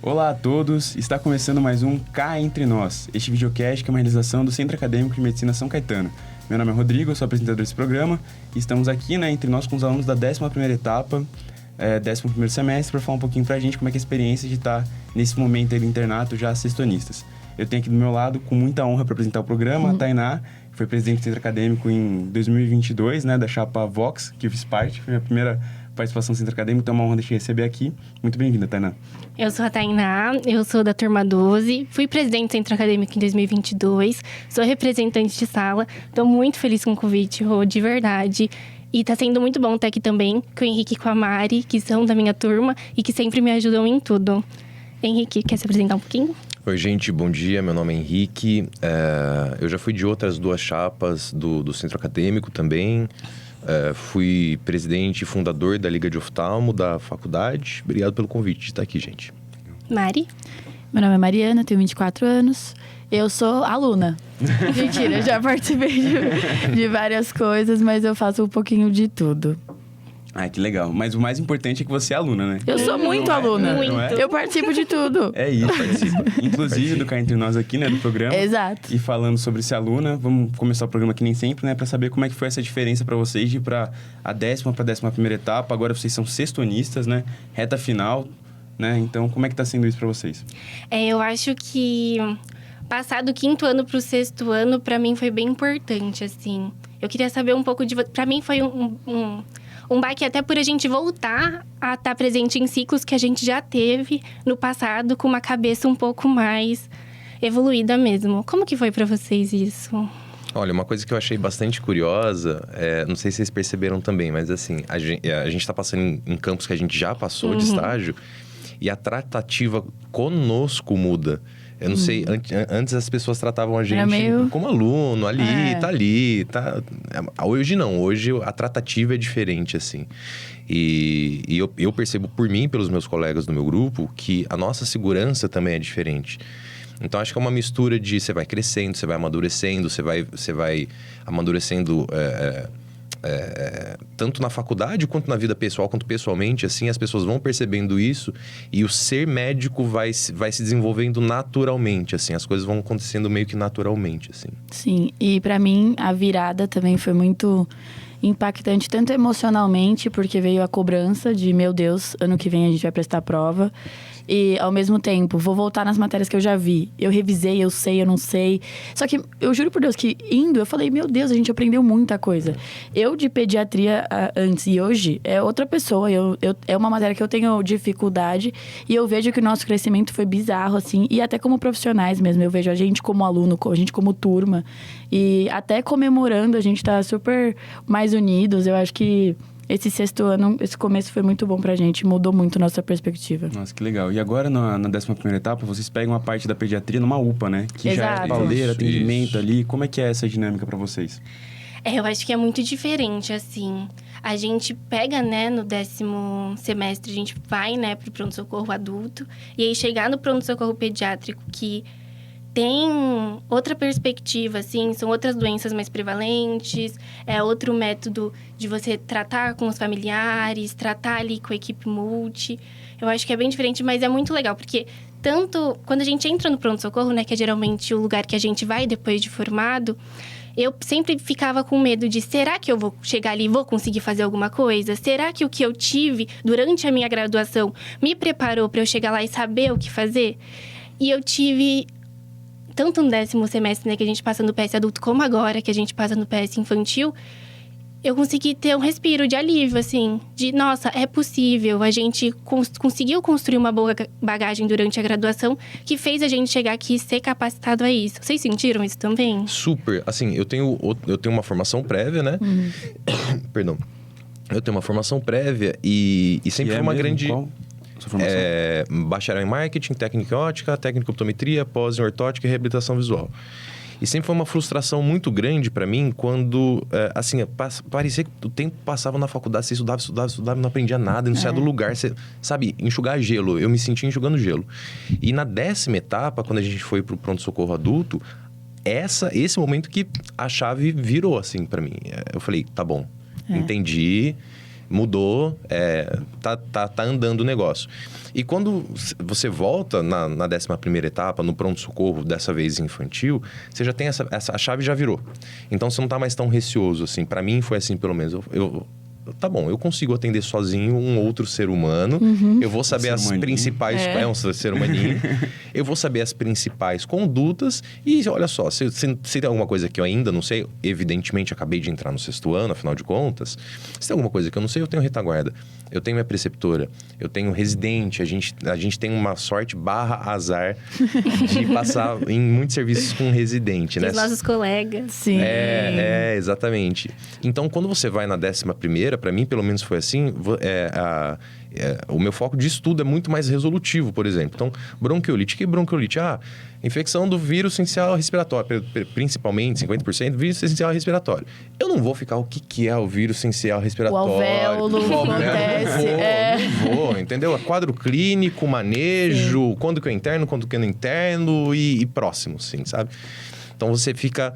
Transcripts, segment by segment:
Olá a todos, está começando mais um Cá Entre Nós, este videocast que é uma realização do Centro Acadêmico de Medicina São Caetano. Meu nome é Rodrigo, eu sou apresentador desse programa e estamos aqui, entre nós com os alunos da 11ª etapa, 11º semestre, para falar um pouquinho pra gente como é que é a experiência de estar nesse momento aí do internato já sextonistas. Eu tenho aqui do meu lado, com muita honra para apresentar o programa, a Tainá, que foi presidente do Centro Acadêmico em 2022, da chapa Vox, que eu fiz parte, foi a minha primeira participação no Centro Acadêmico, então é uma honra de te receber aqui. Muito bem-vinda, Tainá. Eu sou a Tainá, eu sou da turma 12, fui presidente do Centro Acadêmico em 2022, sou representante de sala, estou muito feliz com o convite, Rô, de verdade. E tá sendo muito bom estar aqui também com o Henrique e com a Mari, que são da minha turma e que sempre me ajudam em tudo. Henrique, quer se apresentar um pouquinho? Oi, gente, bom dia. Meu nome é Henrique. Eu já fui de outras duas chapas do Centro Acadêmico também. Fui presidente e fundador da Liga de Oftalmo da faculdade. Obrigado pelo convite de estar aqui, gente. Mari? Meu nome é Mariana, tenho 24 anos. Eu sou aluna. Mentira, já participei de várias coisas, mas eu faço um pouquinho de tudo. Ah, que legal. Mas o mais importante é que você é aluna, né? Eu sou muito aluna. Muito. Eu participo de tudo. É isso, participa. Inclusive do Cá Entre Nós aqui, do programa. Exato. E falando sobre ser aluna, vamos começar o programa que nem sempre, pra saber como é que foi essa diferença pra vocês de ir pra a 10ª pra 11ª etapa. Agora vocês são sextonistas, reta final, Então, como é que tá sendo isso pra vocês? Eu acho que passar do 5º ano pro 6º ano, pra mim, foi bem importante, assim. Eu queria saber um pouco de... Pra mim, foi um baque até por a gente voltar a estar presente em ciclos que a gente já teve no passado, com uma cabeça um pouco mais evoluída mesmo. Como que foi pra vocês isso? Olha, uma coisa que eu achei bastante curiosa, não sei se vocês perceberam também, mas assim, a gente tá passando em campos que a gente já passou de estágio, e a tratativa conosco muda. Eu não sei, antes as pessoas tratavam a gente como aluno, tá. Hoje não, hoje a tratativa é diferente, assim. E eu percebo por mim, pelos meus colegas do meu grupo, que a nossa segurança também é diferente. Então, acho que é uma mistura de você vai crescendo, você vai amadurecendo, você vai amadurecendo... tanto na faculdade quanto na vida pessoal, quanto pessoalmente, assim, as pessoas vão percebendo isso e o ser médico vai se desenvolvendo naturalmente, assim, as coisas vão acontecendo meio que naturalmente, assim. Sim, e pra mim a virada também foi muito impactante, tanto emocionalmente, porque veio a cobrança de, meu Deus, ano que vem a gente vai prestar prova. E, ao mesmo tempo, vou voltar nas matérias que eu já vi. Eu revisei, eu sei, eu não sei. Só que, eu juro por Deus que indo, eu falei, meu Deus, a gente aprendeu muita coisa. Eu, de pediatria antes e hoje, é outra pessoa. É uma matéria que eu tenho dificuldade. E eu vejo que o nosso crescimento foi bizarro, assim. E até como profissionais mesmo. Eu vejo a gente como aluno, a gente como turma. E até comemorando, a gente tá super mais unidos. Eu acho que esse 6º ano, esse começo foi muito bom pra gente, mudou muito nossa perspectiva. Nossa, que legal. E agora, na 11ª etapa, vocês pegam a parte da pediatria numa UPA, Que Exato. já é pauleira, atendimento ali. Como é que é essa dinâmica pra vocês? Eu acho que é muito diferente, assim. A gente pega, no 10º semestre, a gente vai, pro pronto-socorro adulto. E aí, chegar no pronto-socorro pediátrico, que tem outra perspectiva, assim, são outras doenças mais prevalentes, é outro método de você tratar com os familiares, tratar ali com a equipe multi. Eu acho que é bem diferente, mas é muito legal, porque tanto quando a gente entra no pronto-socorro, que é geralmente o lugar que a gente vai depois de formado, eu sempre ficava com medo de, será que eu vou chegar ali e vou conseguir fazer alguma coisa? Será que o que eu tive durante a minha graduação me preparou para eu chegar lá e saber o que fazer? E eu tive... tanto no 10º semestre, que a gente passa no PS adulto, como agora, que a gente passa no PS infantil, eu consegui ter um respiro de alívio, assim, de, nossa, é possível. A gente conseguiu construir uma boa bagagem durante a graduação, que fez a gente chegar aqui e ser capacitado a isso. Vocês sentiram isso também? Super. Assim, eu tenho uma formação prévia, Perdão. Eu tenho uma formação prévia e sempre foi uma grande... Qual? Bacharel em marketing, técnica em ótica, técnica em optometria, pós em ortótica e reabilitação visual. E sempre foi uma frustração muito grande para mim quando, parecia que o tempo passava na faculdade, você estudava, não aprendia nada, não saía do lugar, você, sabe, enxugar gelo. Eu me sentia enxugando gelo. E na 10ª etapa, quando a gente foi pro pronto-socorro adulto, esse momento que a chave virou, assim, para mim. Eu falei, tá bom, entendi. mudou, tá andando o negócio. E quando você volta na 11ª etapa, no pronto-socorro, dessa vez infantil, você já tem a chave já virou. Então, você não tá mais tão receoso, assim. Para mim, foi assim, pelo menos. Tá bom, eu consigo atender sozinho um outro ser humano. Eu vou saber as principais... um ser humaninho. Eu vou saber as principais condutas. E olha só, se tem alguma coisa que eu ainda não sei... Evidentemente, acabei de entrar no 6º ano, afinal de contas. Se tem alguma coisa que eu não sei, eu tenho retaguarda. Eu tenho minha preceptora. Eu tenho residente. A gente tem uma sorte /azar de passar em muitos serviços com residente, né? Os nossos colegas. Sim. Exatamente. Então, quando você vai na 11ª, para mim, pelo menos foi assim, o meu foco de estudo é muito mais resolutivo, por exemplo. Então, bronquiolite. Que bronquiolite? Infecção do vírus essencial respiratório, principalmente 50% vírus essencial respiratório. Eu não vou ficar o que é o vírus essencial respiratório. O alvéolo, acontece. Não vou, entendeu? Quadro clínico, manejo, quando que eu interno, quando que eu não interno e próximo, sim, sabe? Então, você fica...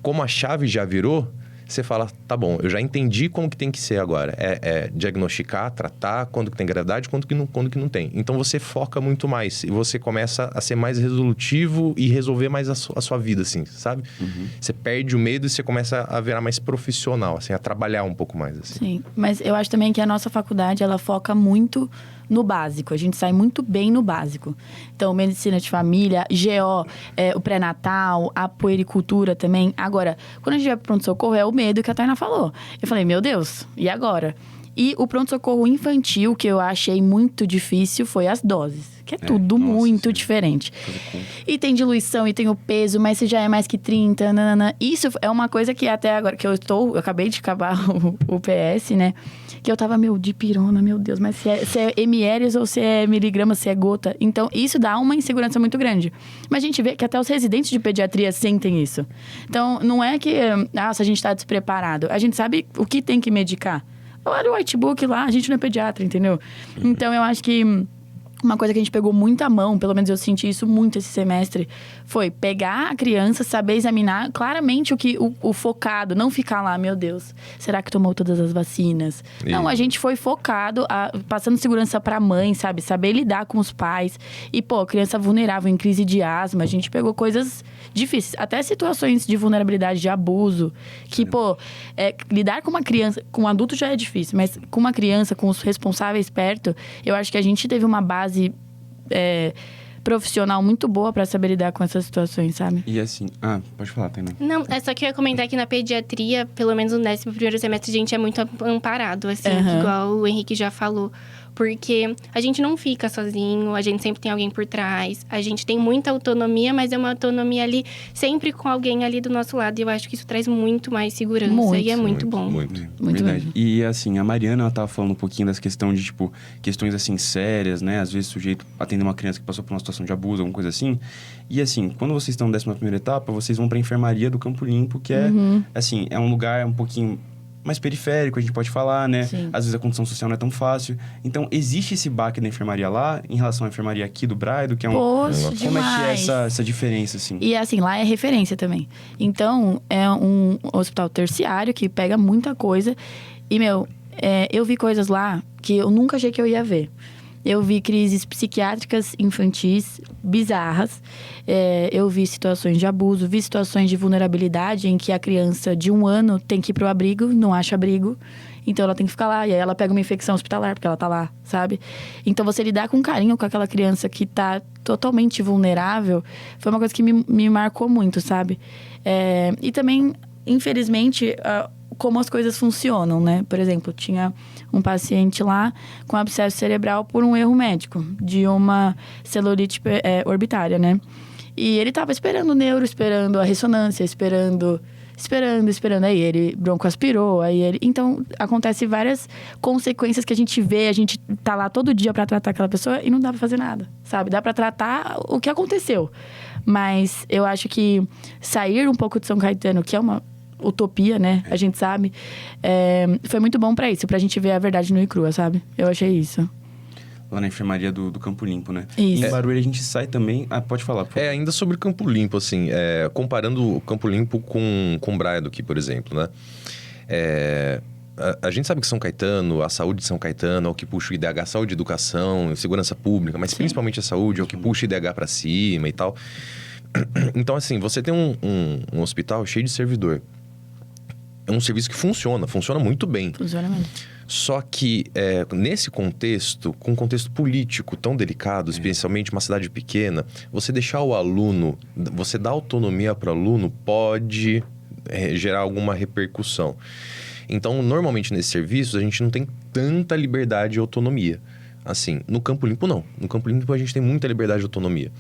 Como a chave já virou, você fala, tá bom, eu já entendi como que tem que ser agora. Diagnosticar, tratar, quando que tem gravidade, quando que não tem. Então, você foca muito mais. E você começa a ser mais resolutivo e resolver mais a sua vida, assim, sabe? Você perde o medo e você começa a virar mais profissional, assim, a trabalhar um pouco mais, assim. Sim, mas eu acho também que a nossa faculdade, ela foca muito no básico. A gente sai muito bem no básico. Então, medicina de família, GO, o pré-natal, a puericultura também. Agora, quando a gente vai pro pronto-socorro, é o medo que a Tainá falou. Eu falei, meu Deus, e agora? E o pronto-socorro infantil, que eu achei muito difícil, foi as doses. Que é tudo muito diferente. E tem diluição, e tem o peso, mas se já é mais que 30, nanana. Isso é uma coisa que até agora, que eu acabei de acabar o PS, né? Que eu tava, dipirona, meu Deus. Mas se é ml ou se é miligramas, se é gota. Então, isso dá uma insegurança muito grande. Mas a gente vê que até os residentes de pediatria sentem isso. Então, não é que, se a gente tá despreparado. A gente sabe o que tem que medicar. Olha o whitebook lá, a gente não é pediatra, entendeu? Então, eu acho que uma coisa que a gente pegou muito à mão, pelo menos eu senti isso muito esse semestre, foi pegar a criança, saber examinar claramente o focado, não ficar lá, meu Deus, será que tomou todas as vacinas? Não, a gente foi focado, passando segurança pra mãe, sabe? Saber lidar com os pais. E, criança vulnerável em crise de asma, a gente pegou coisas difíceis. Até situações de vulnerabilidade, de abuso, que, lidar com uma criança, com um adulto já é difícil, mas com uma criança, com os responsáveis perto, eu acho que a gente teve uma base profissional muito boa pra saber lidar com essas situações, sabe? E assim... pode falar, Tainá. Não, é só que eu ia comentar que na pediatria, pelo menos no 11º semestre, a gente é muito amparado, assim, igual o Henrique já falou. Porque a gente não fica sozinho, a gente sempre tem alguém por trás. A gente tem muita autonomia, mas é uma autonomia ali, sempre com alguém ali do nosso lado. E eu acho que isso traz muito mais segurança e é muito bom. Muito Verdade. bom. E assim, a Mariana, ela tava falando um pouquinho das questões de, questões assim, sérias, né? Às vezes o sujeito atende uma criança que passou por uma situação de abuso, alguma coisa assim. E assim, quando vocês estão na 11ª etapa, vocês vão pra enfermaria do Campo Limpo, que é, assim, é um lugar um pouquinho mais periférico, a gente pode falar, né? Sim. Às vezes a condição social não é tão fácil. Então, existe esse baque da enfermaria lá, em relação à enfermaria aqui do Braido, que é Poxa, Como é que é demais. essa diferença, assim? E assim, lá é referência também. Então, é um hospital terciário que pega muita coisa. E, eu vi coisas lá que eu nunca achei que eu ia ver. Eu vi crises psiquiátricas infantis bizarras. Eu vi situações de abuso, vi situações de vulnerabilidade em que a criança de 1 ano tem que ir pro abrigo, não acha abrigo. Então, ela tem que ficar lá. E aí, ela pega uma infecção hospitalar, porque ela tá lá, sabe? Então, você lidar com carinho com aquela criança que tá totalmente vulnerável foi uma coisa que me marcou muito, sabe? E também, infelizmente, como as coisas funcionam, né? Por exemplo, tinha um paciente lá com abscesso cerebral por um erro médico, de uma celulite orbitária, né? E ele tava esperando o neuro, esperando a ressonância, esperando. Aí ele broncoaspirou, Então, acontece várias consequências que a gente vê, a gente tá lá todo dia pra tratar aquela pessoa e não dá pra fazer nada, sabe? Dá pra tratar o que aconteceu. Mas eu acho que sair um pouco de São Caetano, que é uma utopia, né? A gente sabe. Foi muito bom pra isso, pra gente ver a verdade nua e crua, sabe? Eu achei isso. Lá na enfermaria do Campo Limpo, né? Isso. Em Barueri a gente sai também... pode falar, por favor. Ainda sobre Campo Limpo, assim, comparando o Campo Limpo com o Braido aqui, por exemplo, né? a gente sabe que São Caetano, a saúde de São Caetano é o que puxa o IDH, saúde, educação, segurança pública, mas principalmente a saúde é o que puxa o IDH para cima e tal. Então, assim, você tem um hospital cheio de servidor. É um serviço que funciona muito bem. Funciona mesmo. Só que, nesse contexto, com um contexto político tão delicado, especialmente uma cidade pequena, você deixar o aluno, você dar autonomia para o aluno pode gerar alguma repercussão. Então, normalmente nesses serviços, a gente não tem tanta liberdade e autonomia. Assim, no Campo Limpo, não. No Campo Limpo, a gente tem muita liberdade e autonomia.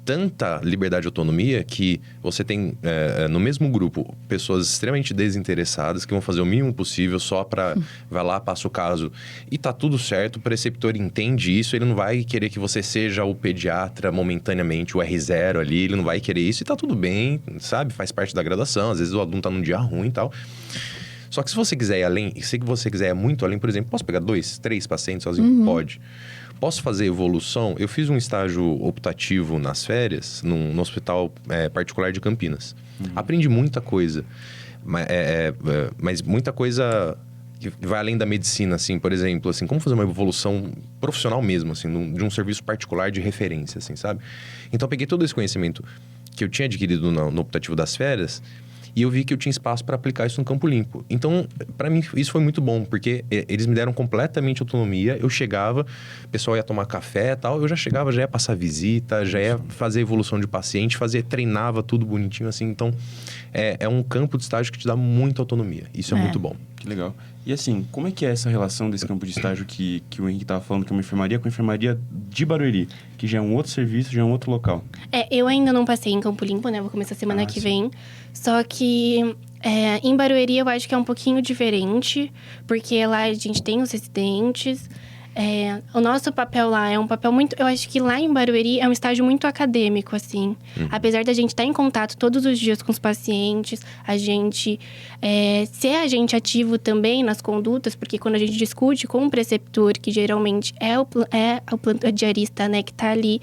Tanta liberdade e autonomia que você tem, no mesmo grupo, pessoas extremamente desinteressadas que vão fazer o mínimo possível só para... Vai lá, passa o caso e tá tudo certo. O preceptor entende isso. Ele não vai querer que você seja o pediatra momentaneamente, o R0 ali. Ele não vai querer isso e tá tudo bem, sabe? Faz parte da graduação. Às vezes o aluno tá num dia ruim e tal. Só que se você quiser ir além, se você quiser ir muito além, por exemplo, posso pegar 2, 3 pacientes sozinho? Pode. Posso fazer evolução? Eu fiz um estágio optativo nas férias, no hospital particular de Campinas. Aprendi muita coisa, mas muita coisa que vai além da medicina, assim, por exemplo, assim, como fazer uma evolução profissional mesmo, assim, de um serviço particular de referência, assim, sabe? Então, eu peguei todo esse conhecimento que eu tinha adquirido no optativo das férias. E eu vi que eu tinha espaço para aplicar isso no Campo Limpo. Então, para mim, isso foi muito bom, porque eles me deram completamente autonomia. Eu chegava, o pessoal ia tomar café e tal, eu já chegava, já ia passar visita, já ia fazer evolução de paciente, treinava tudo bonitinho, assim. Então, é um campo de estágio que te dá muita autonomia. Isso é muito bom. Que legal. E assim, como é que é essa relação desse campo de estágio que o Henrique estava falando, que é uma enfermaria, com a enfermaria de Barueri, que já é um outro serviço, já é um outro local? Eu ainda não passei em Campo Limpo, né? Vou começar semana que vem. Só que em Barueri eu acho que é um pouquinho diferente, porque lá a gente tem os residentes. O nosso papel lá é um papel muito... Eu acho que lá em Barueri é um estágio muito acadêmico, assim. Apesar da gente estar em contato todos os dias com os pacientes, a gente ser agente ativo também nas condutas, porque quando a gente discute com o preceptor, que geralmente é o diarista, né, que está ali,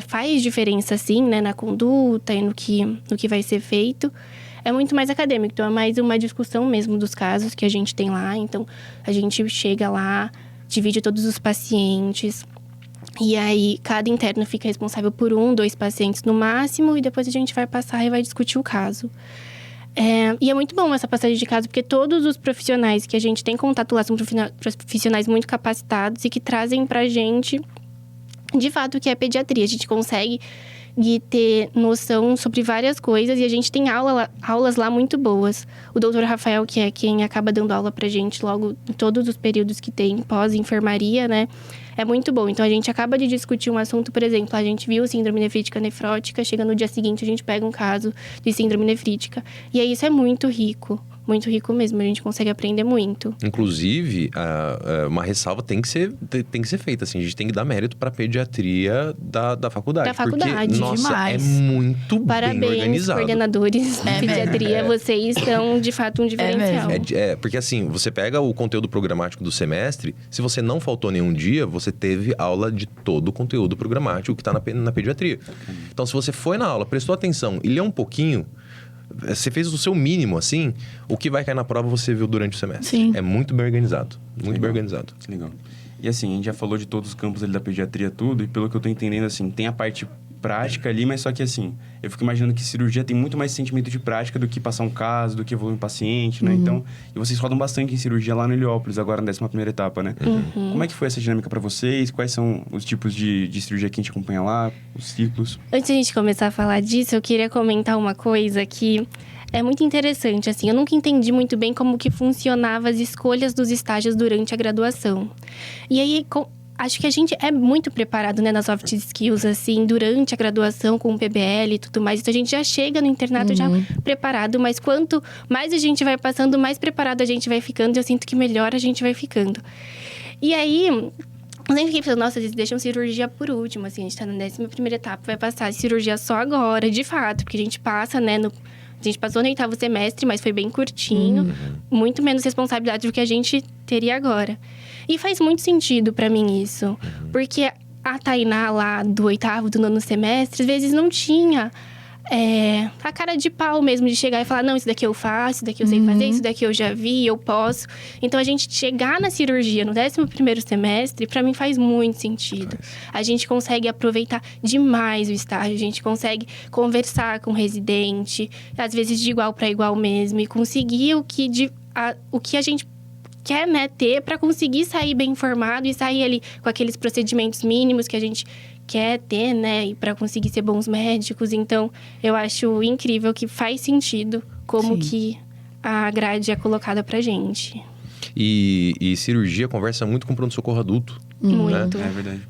faz diferença, sim, né, na conduta e no que vai ser feito. É muito mais acadêmico, então é mais uma discussão mesmo dos casos que a gente tem lá. Então, a gente chega lá, divide todos os pacientes. E aí, cada interno fica responsável por 1, 2 pacientes no máximo. E depois a gente vai passar e vai discutir o caso. E é muito bom essa passagem de caso, porque todos os profissionais que a gente tem contato lá são profissionais muito capacitados e que trazem pra gente, de fato, o que é pediatria. A gente consegue ter noção sobre várias coisas e a gente tem aulas lá muito boas. O doutor Rafael, que é quem acaba dando aula pra gente logo em todos os períodos que tem pós-enfermaria, né? É muito bom. Então, a gente acaba de discutir um assunto, por exemplo, a gente viu síndrome nefrítica nefrótica, chega no dia seguinte, a gente pega um caso de síndrome nefrítica. E aí, isso é muito rico mesmo, a gente consegue aprender muito. Inclusive, uma ressalva tem que ser feita, assim, a gente tem que dar mérito para a pediatria da faculdade. Da faculdade, porque, nossa, demais. É muito Parabéns, bem organizado. Coordenadores de pediatria, vocês são, de fato, um diferencial. Porque assim, você pega o conteúdo programático do semestre, se você não faltou nenhum dia, você teve aula de todo o conteúdo programático que está na pediatria. Então, se você foi na aula, prestou atenção e leu um pouquinho, você fez o seu mínimo, assim, o que vai cair na prova você viu durante o semestre. Sim. É muito bem organizado. Muito bem organizado. Legal. E assim, a gente já falou de todos os campos ali da pediatria, tudo, e pelo que eu tô entendendo, assim, tem a parte prática ali, mas só que assim, eu fico imaginando que cirurgia tem muito mais sentimento de prática do que passar um caso, do que evoluir um paciente, né? Então, e vocês rodam bastante em cirurgia lá no Heliópolis, agora na 11ª etapa, né? Como é que foi essa dinâmica para vocês? Quais são os tipos de cirurgia que a gente acompanha lá, os ciclos? Antes de a gente começar a falar disso, eu queria comentar uma coisa que é muito interessante, assim. Eu nunca entendi muito bem como que funcionava as escolhas dos estágios durante a graduação. E aí, acho que a gente é muito preparado, né, nas soft skills, assim, durante a graduação com o PBL e tudo mais. Então, a gente já chega no internato já preparado, mas quanto mais a gente vai passando, mais preparado a gente vai ficando. E eu sinto que melhor a gente vai ficando. E aí, eu sempre fiquei pensando, nossa, eles deixam cirurgia por último, assim. A gente tá na 11ª etapa, vai passar cirurgia só agora, de fato. Porque a gente passa, né, a gente passou no 8º semestre, mas foi bem curtinho. Muito menos responsabilidade do que a gente teria agora. E faz muito sentido pra mim isso. Porque a Tainá lá do 8º, do 9º semestre, às vezes não tinha a cara de pau mesmo, de chegar e falar, não, isso daqui eu faço, isso daqui eu sei fazer, isso daqui eu já vi, eu posso. Então, a gente chegar na cirurgia no 11º semestre, pra mim faz muito sentido. A gente consegue aproveitar demais o estágio, a gente consegue conversar com o residente, às vezes de igual para igual mesmo, e conseguir o que a gente quer, né, ter para conseguir sair bem informado e sair ali com aqueles procedimentos mínimos que a gente quer ter, né, e para conseguir ser bons médicos. Então, eu acho incrível que faz sentido como que a grade é colocada pra gente. E cirurgia conversa muito com pronto-socorro adulto. Muito. Né? É verdade.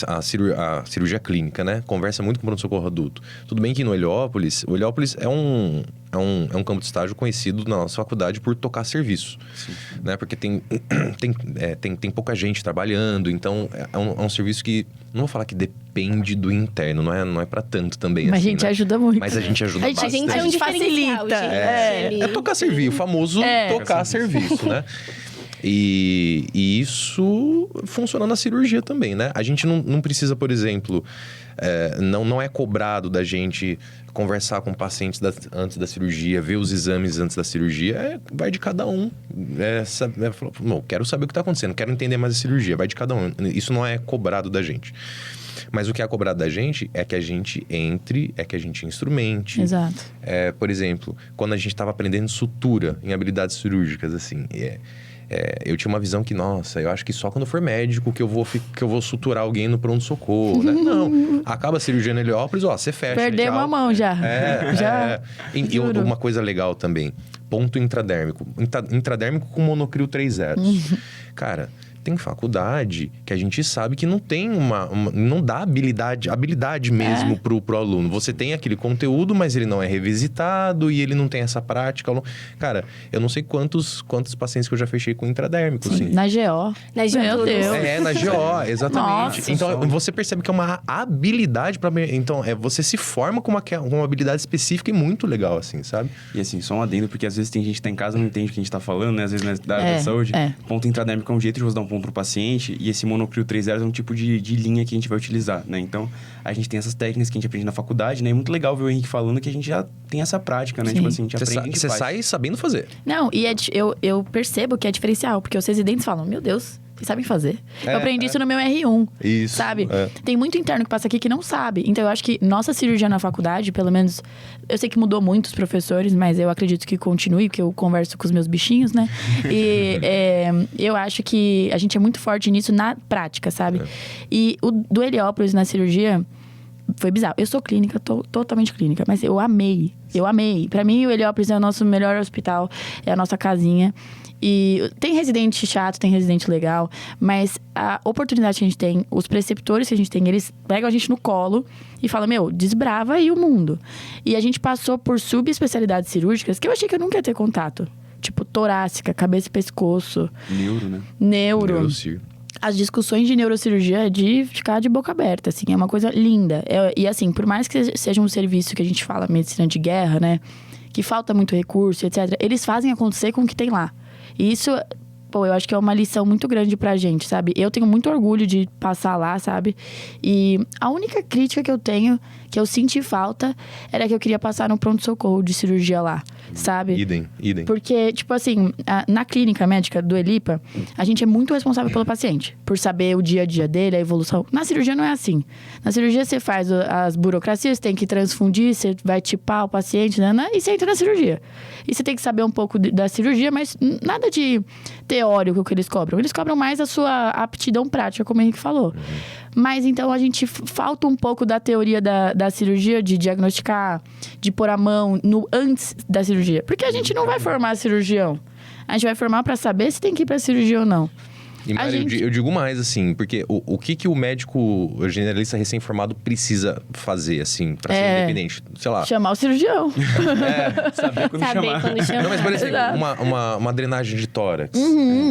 A cirurgia clínica, né? Conversa muito com o pronto-socorro adulto. Tudo bem que no Heliópolis, o Heliópolis é um campo de estágio conhecido na nossa faculdade por tocar serviço. Sim. Né? Porque tem pouca gente trabalhando, então é um serviço que, não vou falar que depende do interno, não é para tanto também. Mas assim, a gente né? ajuda muito. Mas a gente ajuda bastante. A gente facilita. Gente. É tocar serviço, o famoso tocar serviço, né? E isso funciona na cirurgia também, né? A gente não precisa, por exemplo, não é cobrado da gente conversar com pacientes antes da cirurgia, ver os exames antes da cirurgia. Vai de cada um. Quero saber o que está acontecendo, quero entender mais a cirurgia. Vai de cada um. Isso não é cobrado da gente. Mas o que é cobrado da gente é que a gente entre, é que a gente instrumente. Exato. Por exemplo, quando a gente estava aprendendo sutura em habilidades cirúrgicas, assim... eu tinha uma visão que, nossa, eu acho que só quando for médico que eu vou suturar alguém no pronto-socorro, né? Não, acaba a cirurgia no Heliópolis, você fecha. Perdeu uma mão já. E uma coisa legal também, ponto intradérmico. Intradérmico com monocrio 3 zeros. Cara, tem faculdade que a gente sabe que não tem não dá habilidade mesmo pro aluno. Você tem aquele conteúdo, mas ele não é revisitado e ele não tem essa prática. Cara, eu não sei quantos pacientes que eu já fechei com intradérmico, assim. Na GO. Meu Deus. Na GO, exatamente. Nossa, então, você percebe que é uma habilidade para... Então, você se forma com uma habilidade específica e muito legal, assim, sabe? E assim, só um adendo, porque às vezes tem gente que tá em casa e não entende o que a gente tá falando, né? Às vezes da área da saúde. Ponto intradérmico é um jeito de você dar um ponto pro paciente, e esse monocrio 3 zeros é um tipo de linha que a gente vai utilizar, né? Então, a gente tem essas técnicas que a gente aprende na faculdade, né? É muito legal ver o Henrique falando que a gente já tem essa prática, né? Sim. Tipo assim, a gente aprende, a gente Você faz. sai sabendo fazer. Não, e eu percebo que é diferencial, porque os residentes falam, meu Deus, vocês sabem fazer. Eu aprendi isso no meu R1. Isso. Sabe? Tem muito interno que passa aqui que não sabe. Então, eu acho que nossa cirurgia na faculdade, pelo menos... Eu sei que mudou muito os professores, mas eu acredito que continue, porque eu converso com os meus bichinhos, né? E eu acho que a gente é muito forte nisso na prática, sabe? E o do Heliópolis na cirurgia... Foi bizarro. Eu sou clínica, totalmente clínica, mas eu amei. Pra mim, o Heliópolis é o nosso melhor hospital, é a nossa casinha. E tem residente chato, tem residente legal, mas a oportunidade que a gente tem, os preceptores que a gente tem, eles pegam a gente no colo e falam, desbrava aí o mundo. E a gente passou por subespecialidades cirúrgicas que eu achei que eu nunca ia ter contato. Tipo, torácica, cabeça e pescoço. Neuro, né? Neurocir. As discussões de neurocirurgia é de ficar de boca aberta, assim, é uma coisa linda. E assim, por mais que seja um serviço que a gente fala, medicina de guerra, né? Que falta muito recurso, etc. Eles fazem acontecer com o que tem lá. E isso, eu acho que é uma lição muito grande pra gente, sabe? Eu tenho muito orgulho de passar lá, sabe? E a única crítica que eu tenho, que eu senti falta, era que eu queria passar no pronto-socorro de cirurgia lá, sabe? Idem. Porque, tipo assim, na clínica médica do Elipa, a gente é muito responsável pelo paciente, por saber o dia a dia dele, a evolução. Na cirurgia não é assim. Na cirurgia você faz as burocracias, você tem que transfundir, você vai tipar o paciente, né? E você entra na cirurgia. E você tem que saber um pouco da cirurgia, mas nada de teórico que eles cobram. Eles cobram mais a sua aptidão prática, como o Henrique falou. Mas então a gente falta um pouco da teoria da cirurgia, de diagnosticar, de pôr a mão antes da cirurgia. Porque a gente não vai formar cirurgião. A gente vai formar para saber se tem que ir para cirurgia ou não. E, Mari, eu digo mais, assim, porque o que o médico generalista recém-formado precisa fazer, assim, pra ser independente? Sei lá. Chamar o cirurgião. Saber quando chamar. Não, mas, por exemplo, uma drenagem de tórax.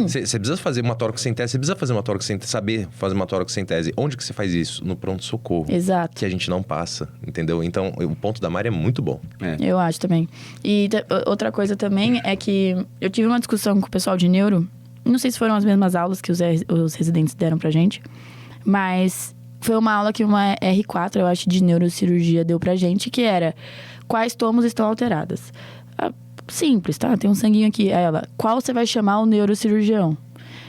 Você precisa fazer uma toracocentese, você precisa fazer uma toracocentese, saber fazer uma toracocentese. Onde que você faz isso? No pronto-socorro. Exato. Que a gente não passa, entendeu? Então, o ponto da Mari é muito bom. Eu acho também. E outra coisa também é que eu tive uma discussão com o pessoal de neuro. Não sei se foram as mesmas aulas que os residentes deram pra gente. Mas foi uma aula que uma R4, eu acho, de neurocirurgia deu pra gente, que era: quais tomos estão alteradas? Simples, tá? Tem um sanguinho aqui. Aí ela: qual você vai chamar o neurocirurgião?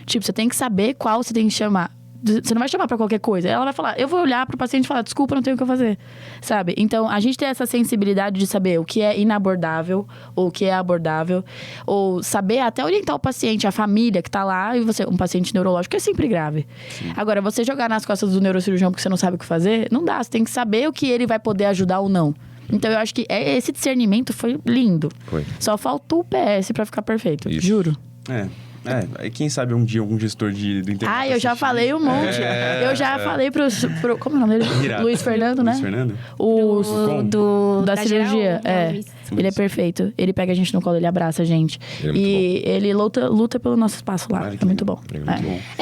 Tipo, você tem que saber qual você tem que chamar. Você não vai chamar pra qualquer coisa. Ela vai falar: eu vou olhar pro paciente e falar: desculpa, não tenho o que eu fazer. Sabe? Então, a gente tem essa sensibilidade de saber o que é inabordável ou o que é abordável. Ou saber até orientar o paciente, a família que tá lá. E você, um paciente neurológico é sempre grave. Sim. Agora, você jogar nas costas do neurocirurgião porque você não sabe o que fazer, não dá. Você tem que saber o que ele vai poder ajudar ou não. Então, eu acho que esse discernimento foi lindo. Foi. Só faltou o PS pra ficar perfeito. Isso. Juro. Quem sabe um dia algum gestor do internet. Eu já falei um monte. Eu já falei pro. Como é o nome dele? Luiz Fernando, né? Luiz Fernando? Da cirurgia. Geral, Ele é perfeito. Ele pega a gente no colo, ele abraça a gente. Ele luta pelo nosso espaço lá. É muito bom.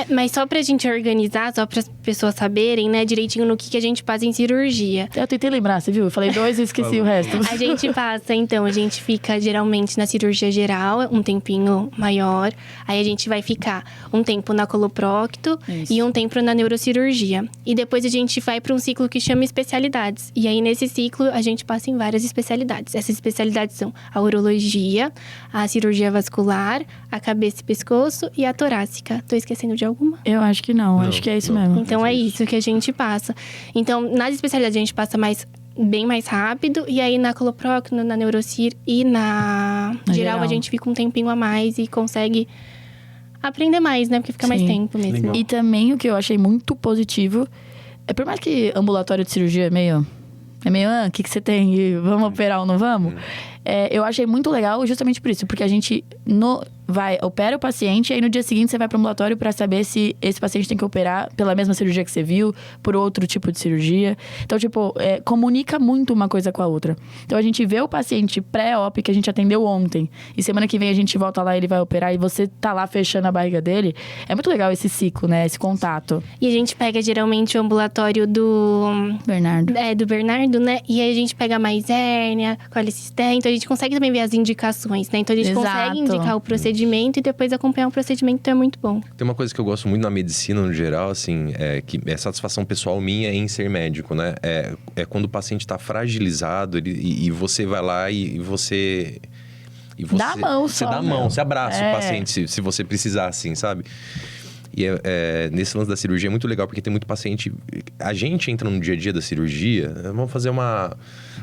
Mas só pra gente organizar, só para as pessoas saberem, né, direitinho no que a gente passa em cirurgia. Eu tentei lembrar, você viu? Eu falei 2 e esqueci o resto. A gente passa, então, a gente fica geralmente na cirurgia geral, um tempinho maior. Aí a gente vai ficar um tempo na coloprocto e um tempo na neurocirurgia. E depois a gente vai para um ciclo que chama especialidades. E aí, nesse ciclo, a gente passa em várias especialidades. Essas especialidades são a urologia, a cirurgia vascular, a cabeça e pescoço e a torácica. Tô esquecendo de alguma? Eu acho que não. Acho que é isso mesmo. Então, é isso que a gente passa. Então, nas especialidades, a gente passa bem mais rápido. E aí, na coloprocto, na neurocir e na geral, a gente fica um tempinho a mais e consegue aprender mais, né? Porque fica mais tempo mesmo. Legal. E também o que eu achei muito positivo é, por mais que ambulatório de cirurgia é meio, o que você tem? E vamos operar ou não vamos? Eu achei muito legal justamente por isso. Porque a gente opera o paciente e aí no dia seguinte você vai para o ambulatório para saber se esse paciente tem que operar pela mesma cirurgia que você viu, por outro tipo de cirurgia. Então, comunica muito uma coisa com a outra. Então, a gente vê o paciente pré-op que a gente atendeu ontem e semana que vem a gente volta lá e ele vai operar e você tá lá fechando a barriga dele. É muito legal esse ciclo, né? Esse contato. E a gente pega geralmente o ambulatório do Bernardo. Do Bernardo, né? E aí a gente pega mais hérnia, colicistém. Então, a gente consegue também ver as indicações, né? Então, a gente consegue indicar o procedimento e depois acompanhar o procedimento, então é muito bom. Tem uma coisa que eu gosto muito na medicina, no geral, assim, que é satisfação pessoal minha em ser médico, né? É quando o paciente está fragilizado e você vai lá e você... dá a mão Você dá a mão, você abraça o paciente se você precisar, assim, sabe? E nesse lance da cirurgia é muito legal, porque tem muito paciente... A gente entra no dia a dia da cirurgia, vamos fazer uma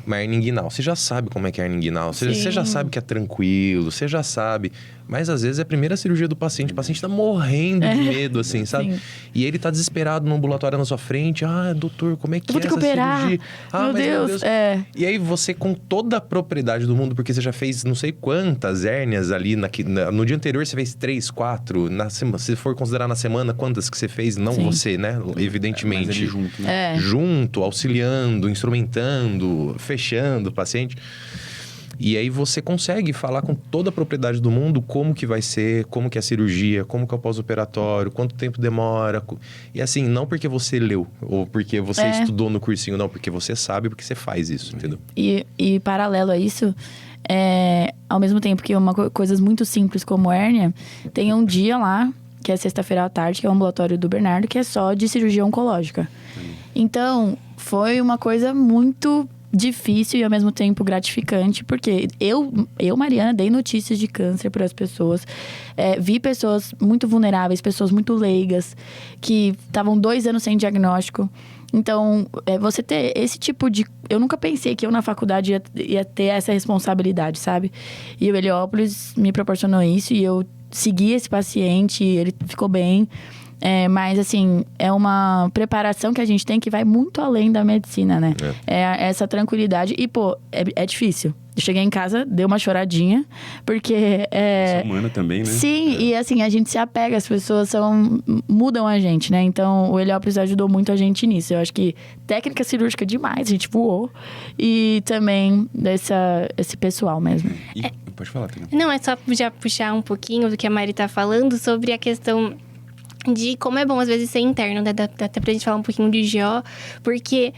hernia inguinal. Você já sabe como é que é a hernia inguinal, você já sabe que é tranquilo, você já sabe... Mas às vezes é a primeira cirurgia do paciente, o paciente tá morrendo de medo, assim, sabe? Sim. E ele tá desesperado no ambulatório na sua frente. Doutor, como é que é essa cirurgia? Meu Deus. E aí você, com toda a propriedade do mundo, porque você já fez não sei quantas hérnias ali, no dia anterior você fez 3, 4, se for considerar na semana, quantas que você fez? Não você, né? Evidentemente. Mas ele junto, né? Junto, auxiliando, instrumentando, fechando o paciente. E aí você consegue falar com toda a propriedade do mundo como que vai ser, como que é a cirurgia, como que é o pós-operatório, quanto tempo demora. E assim, não porque você leu ou porque você estudou no cursinho, não, porque você sabe, porque você faz isso, entendeu? E paralelo a isso, ao mesmo tempo que coisas muito simples como hérnia, tem um dia lá, que é sexta-feira à tarde, que é o ambulatório do Bernardo, que é só de cirurgia oncológica. Então, foi uma coisa muito difícil e ao mesmo tempo gratificante, porque eu Mariana, dei notícias de câncer para as pessoas, vi pessoas muito vulneráveis, pessoas muito leigas, que estavam 2 anos sem diagnóstico. Então, você ter esse tipo de... Eu nunca pensei que eu na faculdade ia ter essa responsabilidade, sabe? E o Heliópolis me proporcionou isso e eu segui esse paciente, ele ficou bem. Mas, assim, é uma preparação que a gente tem que vai muito além da medicina, né? Essa tranquilidade. E, é difícil. Eu cheguei em casa, dei uma choradinha, porque... Essa humana também, né? Sim, e assim, a gente se apega, as pessoas mudam a gente, né? Então, o Heliópolis ajudou muito a gente nisso. Eu acho que técnica cirúrgica demais, a gente voou. E também esse pessoal mesmo. Pode falar, Tânia. Não, é só já puxar um pouquinho do que a Mari tá falando sobre a questão de como é bom, às vezes, ser interno, né? Dá até pra gente falar um pouquinho de GO, porque...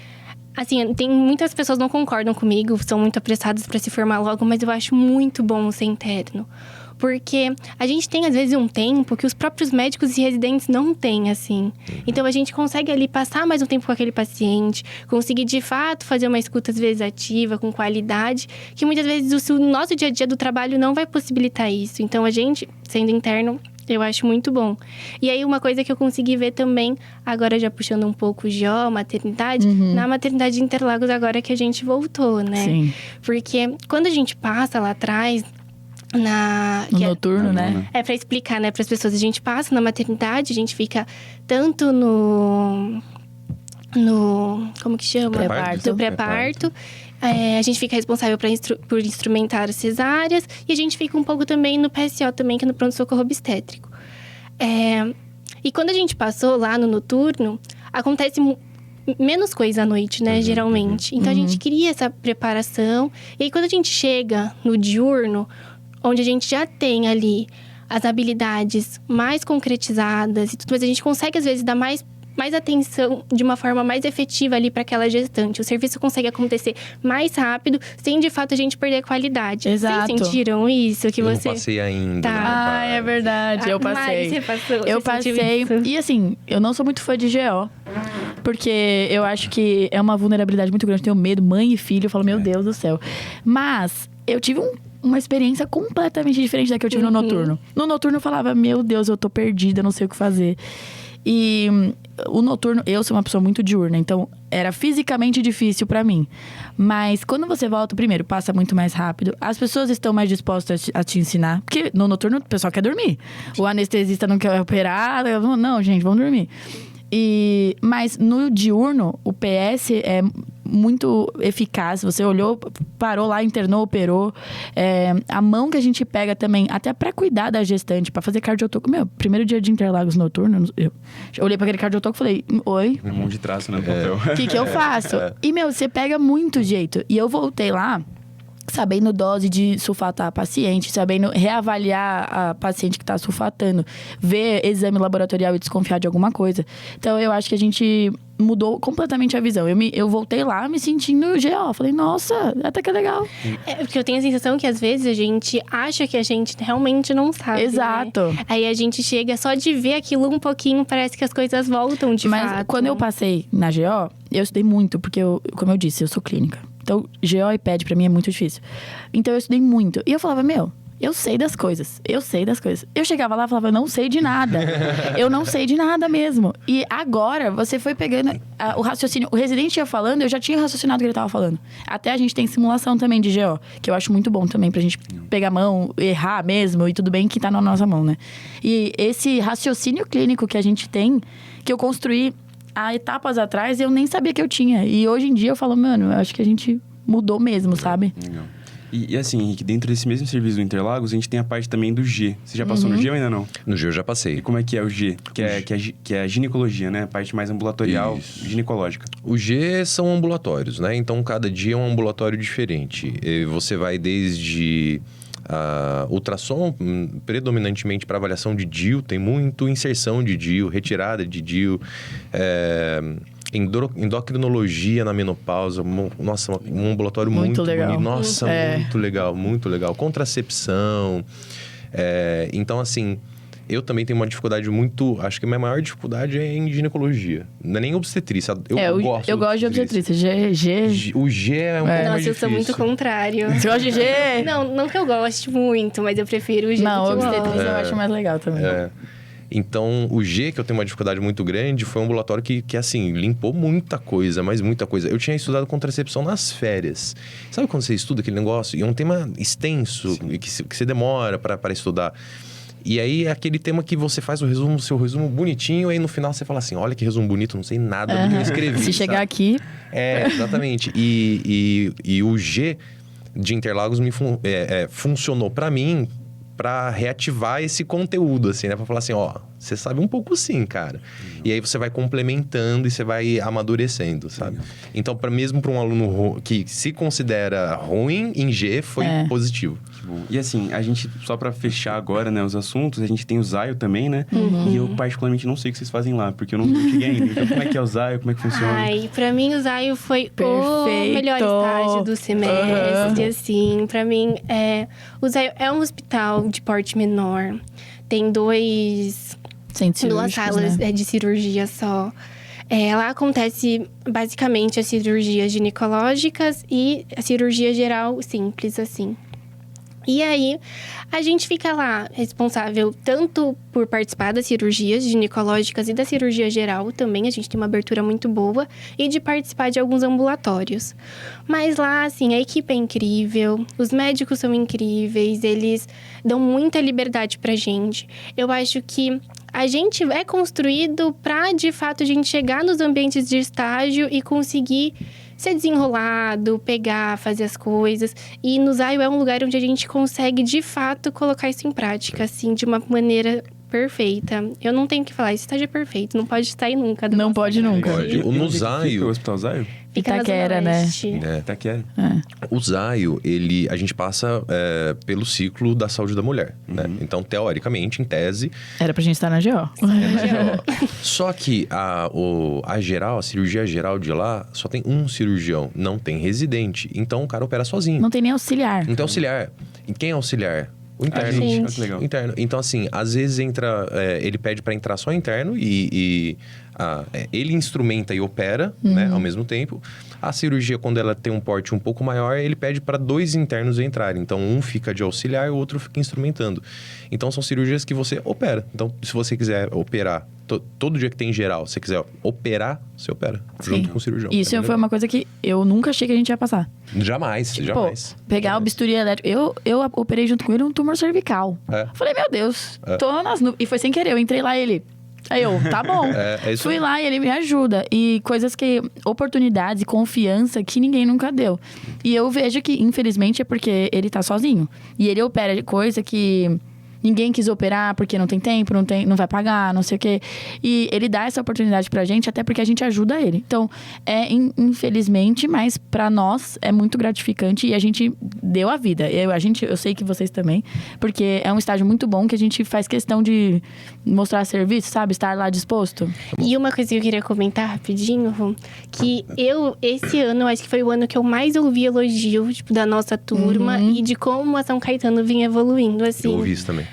Assim, tem muitas pessoas que não concordam comigo, são muito apressadas para se formar logo, mas eu acho muito bom ser interno. Porque a gente tem, às vezes, um tempo que os próprios médicos e residentes não têm, assim. Então, a gente consegue ali passar mais um tempo com aquele paciente, conseguir, de fato, fazer uma escuta, às vezes, ativa, com qualidade, que muitas vezes o nosso dia a dia do trabalho não vai possibilitar isso. Então, a gente, sendo interno, eu acho muito bom. E aí, uma coisa que eu consegui ver também, agora já puxando um pouco o GO, maternidade, na maternidade de Interlagos, agora que a gente voltou, né? Sim. Porque quando a gente passa lá atrás, No noturno, né? É pra explicar, né, pras pessoas. A gente passa na maternidade, a gente fica tanto no como que chama? Pré-parto. No pré-parto. A gente fica responsável por instrumentar as cesáreas. E a gente fica um pouco também no PSO também, que é no pronto-socorro obstétrico. E quando a gente passou lá no noturno, acontece menos coisa à noite, né, geralmente. Então, a gente cria essa preparação. E aí, quando a gente chega no diurno, onde a gente já tem ali as habilidades mais concretizadas e tudo, mas a gente consegue, às vezes, dar mais atenção de uma forma mais efetiva ali para aquela gestante. O serviço consegue acontecer mais rápido, sem de fato a gente perder qualidade. Exato. Vocês sentiram isso? Que Eu você... não passei ainda. Tá. né, Ah, é verdade, eu passei. Você passou, Eu você sentiu passei. isso? E assim, eu não sou muito fã de GO. Porque eu acho que é uma vulnerabilidade muito grande. Eu tenho medo, mãe e filho, eu falo, meu Deus do céu. Mas eu tive uma experiência completamente diferente da que eu tive no noturno. No noturno eu falava, meu Deus, eu tô perdida, não sei o que fazer. E o noturno, eu sou uma pessoa muito diurna, então era fisicamente difícil pra mim. Mas quando você volta, primeiro, passa muito mais rápido. As pessoas estão mais dispostas a te ensinar. Porque no noturno o pessoal quer dormir. O anestesista não quer operar. Não, gente, vamos dormir. Mas no diurno, o PS é muito eficaz. Você olhou, parou lá, internou, operou. A mão que a gente pega também, até pra cuidar da gestante, pra fazer cardiotoco. Meu, primeiro dia de Interlagos noturno, eu olhei pra aquele cardiotoco e falei, oi? Um monte de traço, né, no papel. O que eu faço? E, meu, você pega muito jeito. E eu voltei lá sabendo dose de sulfatar a paciente, sabendo reavaliar a paciente que está sulfatando, ver exame laboratorial e desconfiar de alguma coisa. Então, eu acho que a gente mudou completamente a visão. Eu voltei lá me sentindo GO. Falei, nossa, até que é legal. Porque eu tenho a sensação que, às vezes, a gente acha que a gente realmente não sabe. Exato. Né? Aí a gente chega só de ver aquilo um pouquinho, parece que as coisas voltam de fato. Mas quando eu passei na GO, eu estudei muito, porque, como eu disse, eu sou clínica. Então, GO e PED pra mim é muito difícil. Então, eu estudei muito. E eu falava, eu sei das coisas. Eu chegava lá e falava, eu não sei de nada. Eu não sei de nada mesmo. E agora, você foi pegando o raciocínio. O residente ia falando, eu já tinha raciocinado o que ele tava falando. Até a gente tem simulação também de GO, que eu acho muito bom também pra gente pegar a mão, errar mesmo, e tudo bem que tá na nossa mão, né? E esse raciocínio clínico que a gente tem, que eu construí há etapas atrás, eu nem sabia que eu tinha. E hoje em dia eu falo, mano, eu acho que a gente mudou mesmo, sabe? Legal. E assim, Henrique, dentro desse mesmo serviço do Interlagos, a gente tem a parte também do G. Você já passou no G ou ainda não? No G eu já E passei. como é que é o G? Que é a ginecologia, né? A parte mais ambulatorial, ginecológica. O G são ambulatórios, né? Então, cada dia é um ambulatório diferente. E você vai desde ultrassom, predominantemente para avaliação de DIU, tem muito inserção de DIU, retirada de DIU, endocrinologia na menopausa. Nossa, um ambulatório muito legal. bonito. Nossa, muito legal, muito legal. Contracepção. Então, assim, eu também tenho uma dificuldade muito... Acho que a minha maior dificuldade é em ginecologia. Não é nem obstetrícia. Eu gosto de obstetrícia. G. O G é um pouco mais Nossa, eu difícil. sou muito contrário. Você gosta de G? Não que eu goste muito, mas eu prefiro o G Não, do que o obstetrícia O. eu acho mais legal também. Então, o G, que eu tenho uma dificuldade muito grande, foi um ambulatório que assim, limpou muita coisa, mas muita coisa. Eu tinha estudado contracepção nas férias. Sabe quando você estuda aquele negócio? E é um tema extenso, que você demora para estudar. E aí, é aquele tema que você faz o seu resumo bonitinho, e aí no final você fala assim, olha que resumo bonito, não sei nada do que eu escrevi. Se chegar aqui... Exatamente. E o G de Interlagos funcionou para mim, para reativar esse conteúdo, assim, né? Pra falar assim, você sabe um pouco sim, cara. E aí você vai complementando e você vai amadurecendo, sabe? Então, mesmo para um aluno que se considera ruim em G, foi positivo. Bom, e assim, a gente, só pra fechar agora, né, os assuntos, a gente tem o Zaio também, né? E eu particularmente não sei o que vocês fazem lá, porque eu não cheguei ainda. Então, como é que é o Zaio? Como é que funciona? Ai, pra mim o Zaio foi o Perfeito. melhor estágio do semestre, assim. Pra mim, o Zaio é um hospital de porte menor. Tem duas salas, né? de cirurgia só. Lá acontece basicamente as cirurgias ginecológicas e a cirurgia geral simples, assim. E aí, a gente fica lá responsável tanto por participar das cirurgias ginecológicas e da cirurgia geral também. A gente tem uma abertura muito boa. E de participar de alguns ambulatórios. Mas lá, assim, a equipe é incrível. Os médicos são incríveis. Eles dão muita liberdade pra gente. Eu acho que a gente é construído pra, de fato, a gente chegar nos ambientes de estágio e conseguir ser desenrolado, pegar, fazer as coisas. E no Zaio é um lugar onde a gente consegue, de fato, colocar isso em prática, assim, de uma maneira perfeita. Eu não tenho o que falar, esse estágio é perfeito, não pode sair nunca. Não pode nunca. Pode. O no Fica Zaio... o Hospital Zaio? Fica Itaquera, na Zona né? Leste. Itaquera. O Zaio, a gente passa pelo ciclo da saúde da mulher, né? Então, teoricamente, em tese... Era pra gente estar na GO. Só que a cirurgia geral de lá, só tem um cirurgião, não tem residente. Então, o cara opera sozinho. Não tem nem auxiliar. Não tem auxiliar. E quem é auxiliar? O A interno. gente, Gente. olha que legal. Interno. Então, assim, às vezes entra... ele pede pra entrar só interno ele instrumenta e opera, né, ao mesmo tempo. A cirurgia, quando ela tem um porte um pouco maior, ele pede para 2 internos entrarem. Então, um fica de auxiliar e o outro fica instrumentando. Então, são cirurgias que você opera. Então, se você quiser operar todo dia que tem geral, se você quiser operar, você opera junto com o cirurgião. Isso foi uma coisa que eu nunca achei que a gente ia passar. Jamais, jamais. Pegar o bisturi elétrico. Eu operei junto com ele um tumor cervical. Falei, meu Deus, tô nas nuvens. E foi sem querer, eu entrei lá e ele... Aí eu, tá bom. Isso Fui lá e ele me ajuda. E coisas que... Oportunidades e confiança que ninguém nunca deu. E eu vejo que, infelizmente, é porque ele tá sozinho. E ele opera coisa que... Ninguém quis operar porque não tem tempo, não vai pagar, não sei o quê. E ele dá essa oportunidade pra gente, até porque a gente ajuda ele. Então, infelizmente, mas pra nós é muito gratificante e a gente deu a vida. Eu sei que vocês também, porque é um estágio muito bom que a gente faz questão de mostrar serviço, sabe? Estar lá disposto. E uma coisa que eu queria comentar rapidinho, Ru, que esse ano, acho que foi o ano que eu mais ouvi elogio, tipo, da nossa turma e de como a São Caetano vinha evoluindo, assim. Eu ouvi isso também.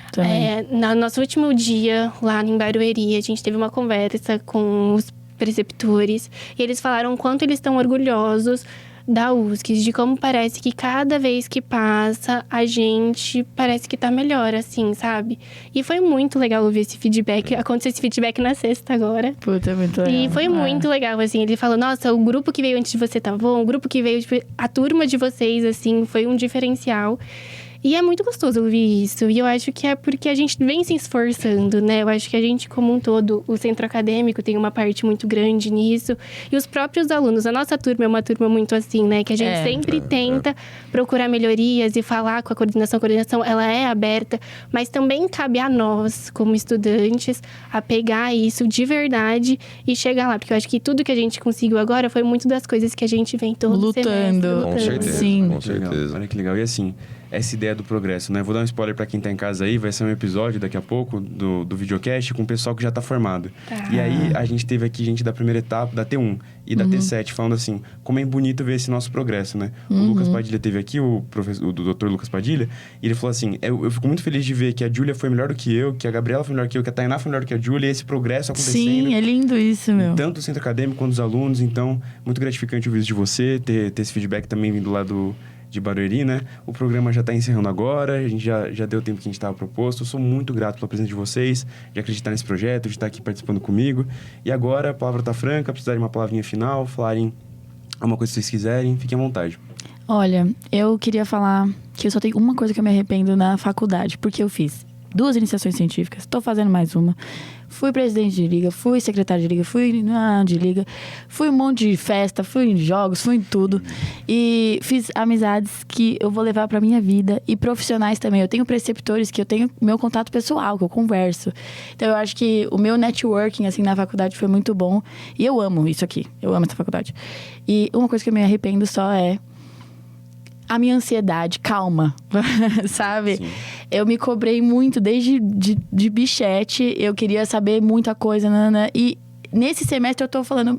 No nosso último dia, lá em Barueri, a gente teve uma conversa com os preceptores. E eles falaram o quanto eles estão orgulhosos da USC, de como parece que cada vez que passa, a gente parece que tá melhor, assim, sabe? E foi muito legal ouvir esse feedback. Aconteceu esse feedback na sexta agora. Puta, muito legal. E foi muito legal, assim. Ele falou, nossa, o grupo que veio antes de você tá bom. O grupo que veio, tipo, a turma de vocês, assim, foi um diferencial. E é muito gostoso ouvir isso. E eu acho que é porque a gente vem se esforçando, né? Eu acho que a gente, como um todo, o centro acadêmico tem uma parte muito grande nisso. E os próprios alunos. A nossa turma é uma turma muito assim, né? Que a gente sempre tenta procurar melhorias e falar com a coordenação. A coordenação, ela é aberta. Mas também cabe a nós, como estudantes, a pegar isso de verdade e chegar lá. Porque eu acho que tudo que a gente conseguiu agora foi muito das coisas que a gente vem todo Lutando. semestre lutando. Com certeza. Sim. Com certeza. Legal. Olha que legal. E assim, essa ideia do progresso, né? Vou dar um spoiler pra quem tá em casa aí. Vai ser um episódio daqui a pouco do videocast com o pessoal que já tá formado. E aí, a gente teve aqui gente da primeira etapa, da T1 e da T7, falando assim, como é bonito ver esse nosso progresso, né? O Lucas Padilha teve aqui, o Dr. Lucas Padilha, e ele falou assim, eu fico muito feliz de ver que a Júlia foi melhor do que eu, que a Gabriela foi melhor que eu, que a Tainá foi melhor do que a Júlia, e esse progresso acontecendo. Sim, é lindo isso, meu. Tanto o centro acadêmico quanto os alunos. Então, muito gratificante ouvir isso de você, ter esse feedback também vindo lá de Barueri, né? O programa já está encerrando agora, a gente já deu o tempo que a gente estava proposto. Eu sou muito grato pela presença de vocês, de acreditar nesse projeto, de estar aqui participando comigo. E agora, a palavra está franca, precisarem de uma palavrinha final, falarem alguma coisa que vocês quiserem, fiquem à vontade. Olha, eu queria falar que eu só tenho uma coisa que eu me arrependo na faculdade, porque eu fiz 2 iniciações científicas, estou fazendo mais uma. Fui presidente de liga, fui secretário de liga, fui de liga, fui um monte de festa, fui em jogos, fui em tudo. E fiz amizades que eu vou levar pra minha vida e profissionais também. Eu tenho preceptores que eu tenho meu contato pessoal, que eu converso. Então eu acho que o meu networking, assim, na faculdade foi muito bom. E eu amo isso aqui, eu amo essa faculdade. E uma coisa que eu me arrependo só é a minha ansiedade, calma, sabe? Sim. Eu me cobrei muito desde de bichete, eu queria saber muita coisa, e nesse semestre eu tô falando,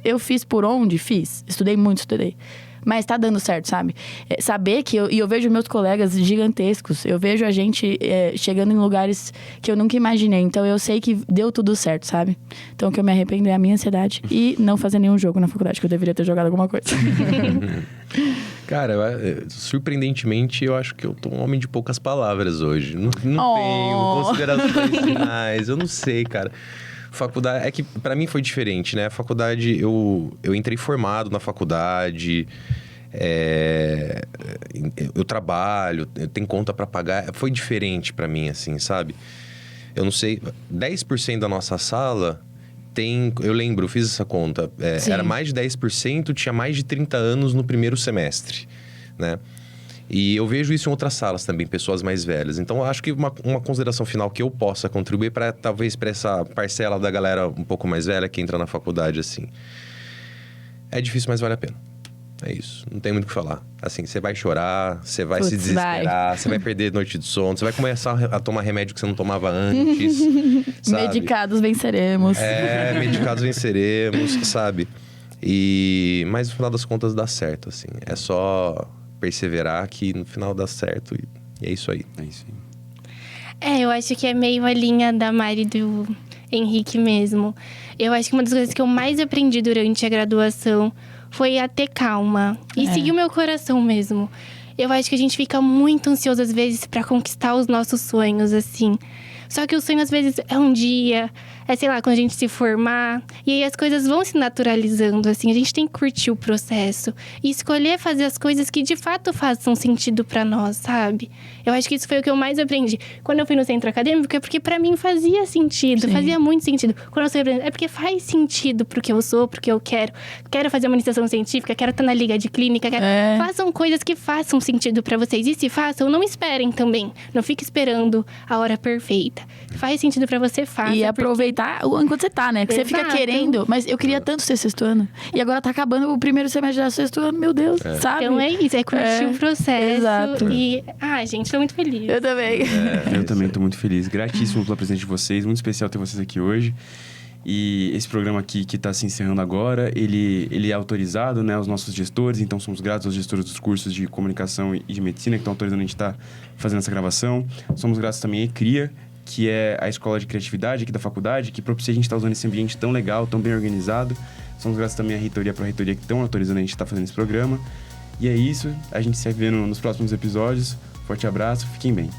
eu fiz por onde? Fiz. Estudei muito, estudei. Mas tá dando certo, sabe? Saber que eu vejo meus colegas gigantescos, eu vejo a gente chegando em lugares que eu nunca imaginei. Então eu sei que deu tudo certo, sabe? Então o que eu me arrependo é a minha ansiedade e não fazer nenhum jogo na faculdade, que eu deveria ter jogado alguma coisa. Cara, surpreendentemente, eu acho que eu tô um homem de poucas palavras hoje. Não tenho considerações finais, eu não sei, cara. Faculdade, é que pra mim foi diferente, né? A faculdade, eu entrei formado na faculdade, eu trabalho, eu tenho conta pra pagar. Foi diferente pra mim, assim, sabe? Eu não sei, 10% da nossa sala tem... Eu lembro, eu fiz essa conta. Era mais de 10%, tinha mais de 30 anos no primeiro semestre, né? E eu vejo isso em outras salas também, pessoas mais velhas. Então, eu acho que uma consideração final que eu possa contribuir para talvez para essa parcela da galera um pouco mais velha que entra na faculdade, assim. É difícil, mas vale a pena. É isso. Não tem muito o que falar. Assim, você vai chorar, você vai se desesperar, você vai perder noite de sono, você vai começar a tomar remédio que você não tomava antes, sabe? Medicados venceremos. Medicados venceremos, sabe? Mas no final das contas dá certo, assim. É só perseverar que no final dá certo e é isso aí. É isso aí. Eu acho que é meio a linha da Mari e do Henrique mesmo. Eu acho que uma das coisas que eu mais aprendi durante a graduação foi a ter calma e seguir o meu coração mesmo. Eu acho que a gente fica muito ansioso às vezes pra conquistar os nossos sonhos, assim. Só que o sonho, às vezes, é um dia, sei lá, quando a gente se formar. E aí as coisas vão se naturalizando, assim. A gente tem que curtir o processo e escolher fazer as coisas que, de fato, façam sentido pra nós, sabe? Eu acho que isso foi o que eu mais aprendi. Quando eu fui no centro acadêmico, é porque pra mim fazia sentido. Sim. Fazia muito sentido. Quando eu sou é porque faz sentido pro que eu sou, pro que eu quero. Quero fazer uma iniciação científica, quero estar na liga de clínica. Façam coisas que façam sentido pra vocês. E se façam, não esperem também. Não fique esperando a hora perfeita. Faz sentido pra você, faça. E aproveitar enquanto você tá, né? Que você fica querendo. Mas eu queria tanto ser sexto ano. E agora tá acabando o primeiro semestre do sexto ano. Meu Deus, sabe? Então é isso, é curtir o processo. Exato. E, gente, tô muito feliz. Eu também. Eu também tô muito feliz. Gratíssimo pela presença de vocês. Muito especial ter vocês aqui hoje. E esse programa aqui que está se encerrando agora, ele é autorizado, né, aos nossos gestores. Então, somos gratos aos gestores dos cursos de comunicação e de medicina que estão autorizando a gente estar fazendo essa gravação. Somos gratos também à ECRIA, que é a escola de criatividade aqui da faculdade, que propicia a gente estar usando esse ambiente tão legal, tão bem organizado. Somos gratos também à reitoria e à pró-reitoria que estão autorizando a gente estar fazendo esse programa. E é isso, a gente se vê nos próximos episódios. Forte abraço, fiquem bem.